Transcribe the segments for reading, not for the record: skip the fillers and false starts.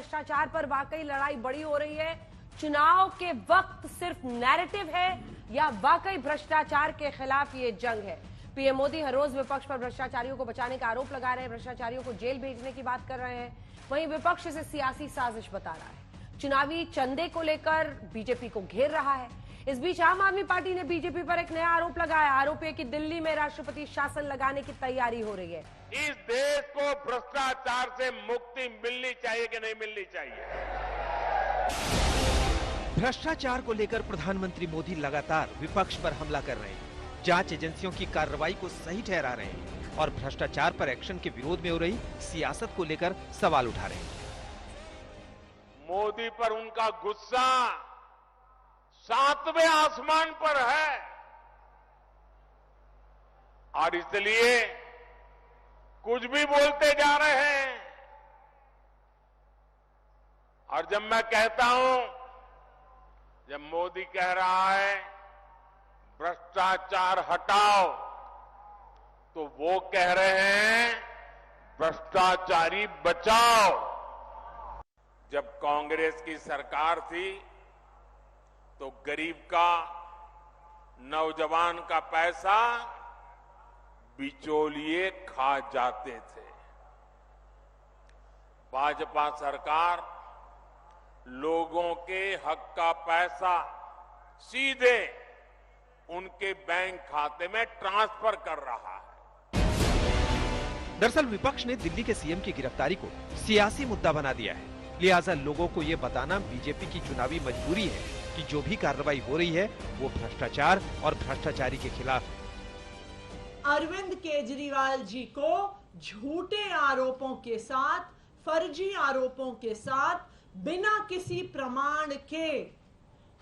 भ्रष्टाचार पर वाकई लड़ाई बड़ी हो रही है? चुनाव के वक्त सिर्फ नैरेटिव है या वाकई भ्रष्टाचार के खिलाफ ये जंग है? पीएम मोदी हर रोज विपक्ष पर भ्रष्टाचारियों को बचाने का आरोप लगा रहे हैं, भ्रष्टाचारियों को जेल भेजने की बात कर रहे हैं। वहीं विपक्ष इसे सियासी साजिश बता रहा है। चुनावी चंदे को लेकर बीजेपी को घेर रहा है। इस बीच आम आदमी पार्टी ने बीजेपी पर एक नया आरोप लगाया। आरोप है कि दिल्ली में राष्ट्रपति शासन लगाने की तैयारी हो रही है। इस देश को भ्रष्टाचार से मुक्ति मिलनी चाहिए कि नहीं मिलनी चाहिए? भ्रष्टाचार को लेकर प्रधानमंत्री मोदी लगातार विपक्ष पर हमला कर रहे हैं, जांच एजेंसियों की कार्रवाई को सही ठहरा रहे हैं और भ्रष्टाचार पर एक्शन के विरोध में हो रही सियासत को लेकर सवाल उठा रहे हैं। मोदी पर उनका गुस्सा 7वें आसमान पर है और इसलिए कुछ भी बोलते जा रहे हैं। और जब मैं कहता हूं, जब मोदी कह रहा है भ्रष्टाचार हटाओ, तो वो कह रहे हैं भ्रष्टाचारी बचाओ। जब कांग्रेस की सरकार थी तो गरीब का, नौजवान का पैसा बिचौलिए खा जाते थे। भाजपा सरकार लोगों के हक का पैसा सीधे उनके बैंक खाते में ट्रांसफर कर रहा है। दरअसल विपक्ष ने दिल्ली के सीएम की गिरफ्तारी को सियासी मुद्दा बना दिया है। लिहाजा लोगों को ये बताना बीजेपी की चुनावी मजबूरी है कि जो भी कार्रवाई हो रही है वो भ्रष्टाचार और भ्रष्टाचारी के खिलाफ है। अरविंद केजरीवाल जी को झूठे आरोपों के साथ, फर्जी आरोपों के साथ, बिना किसी प्रमाण के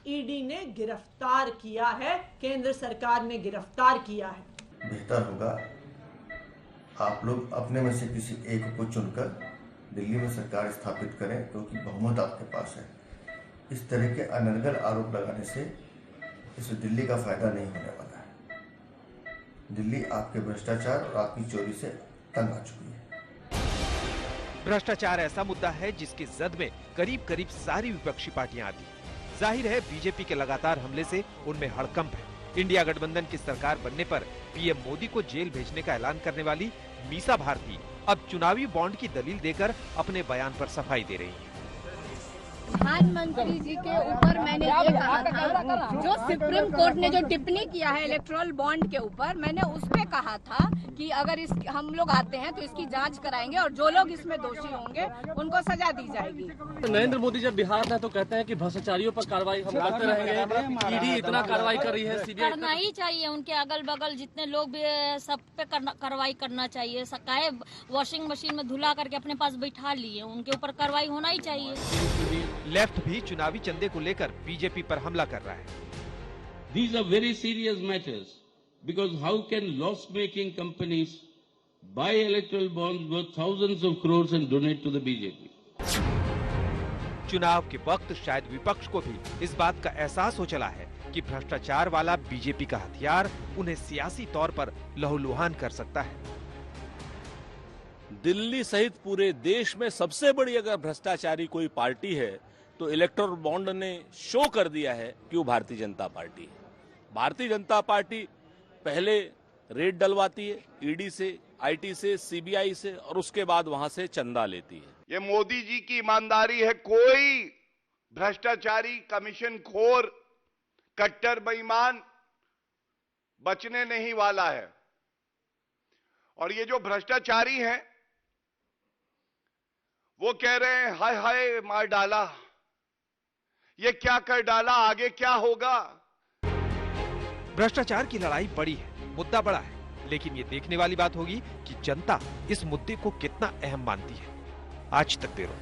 ईडी ने गिरफ्तार किया है, केंद्र सरकार ने गिरफ्तार किया है। बेहतर होगा आप लोग अपने में से किसी एक को चुनकर दिल्ली में सरकार स्थापित करें, क्योंकि बहुमत आपके पास है। इस तरह के अनर्गल आरोप लगाने से इस दिल्ली का फायदा नहीं होने वाला है। दिल्ली आपके भ्रष्टाचार और आपकी चोरी से तंग आ चुकी है। भ्रष्टाचार ऐसा मुद्दा है जिसकी जद में करीब करीब सारी विपक्षी पार्टियां आती हैं। जाहिर है बीजेपी के लगातार हमले से उनमें हड़कंप है। इंडिया गठबंधन की सरकार बनने पर पीएम मोदी को जेल भेजने का ऐलान करने वाली मीसा भारती अब चुनावी बॉन्ड की दलील देकर अपने बयान पर सफाई दे रही हैं। प्रधानमंत्री जी के ऊपर मैंने ये कहा था, जो सुप्रीम कोर्ट ने जो टिप्पणी किया है इलेक्टोरल बॉन्ड के ऊपर, मैंने उस पे कहा था कि अगर हम लोग आते हैं तो इसकी जांच कराएंगे और जो लोग इसमें दोषी होंगे उनको सजा दी जाएगी। नरेंद्र मोदी जब बिहार में तो कहते हैं कि भ्रष्टाचारियों पर कार्रवाई हम करते रहेंगे। ईडी इतना कार्रवाई कर रही है, सीबीआई करना ही चाहिए। उनके अगल बगल जितने लोग भी सब पे कार्रवाई करना चाहिए। सकाए वॉशिंग मशीन में धुला करके अपने पास बैठा लिए, उनके ऊपर कार्रवाई होना ही चाहिए। लेफ्ट भी चुनावी चंदे को लेकर बीजेपी पर हमला कर रहा है। These are very serious matters because how can loss-making companies buy electoral bonds worth thousands of crores and donate to the BJP? चुनाव के वक्त शायद विपक्ष को भी इस बात का एहसास हो चला है कि भ्रष्टाचार वाला बीजेपी का हथियार उन्हें सियासी तौर पर लहूलुहान कर सकता है। दिल्ली सहित पूरे देश में सबसे बड़ी अगर भ्रष्टाचारी कोई पार्टी है तो इलेक्टोरल बॉन्ड ने शो कर दिया है कि वो भारतीय जनता पार्टी है। भारतीय जनता पार्टी पहले रेड डलवाती है ईडी से, आईटी से, सीबीआई से और उसके बाद वहां से चंदा लेती है। ये मोदी जी की ईमानदारी है। कोई भ्रष्टाचारी, कमीशन खोर, कट्टर बेईमान बचने नहीं वाला है। और ये जो भ्रष्टाचारी हैं वो कह रहे हैं हाय हाय मार डाला, ये क्या कर डाला, आगे क्या होगा। भ्रष्टाचार की लड़ाई बड़ी है, मुद्दा बड़ा है, लेकिन ये देखने वाली बात होगी कि जनता इस मुद्दे को कितना अहम मानती है। आज तक ब्यूरो।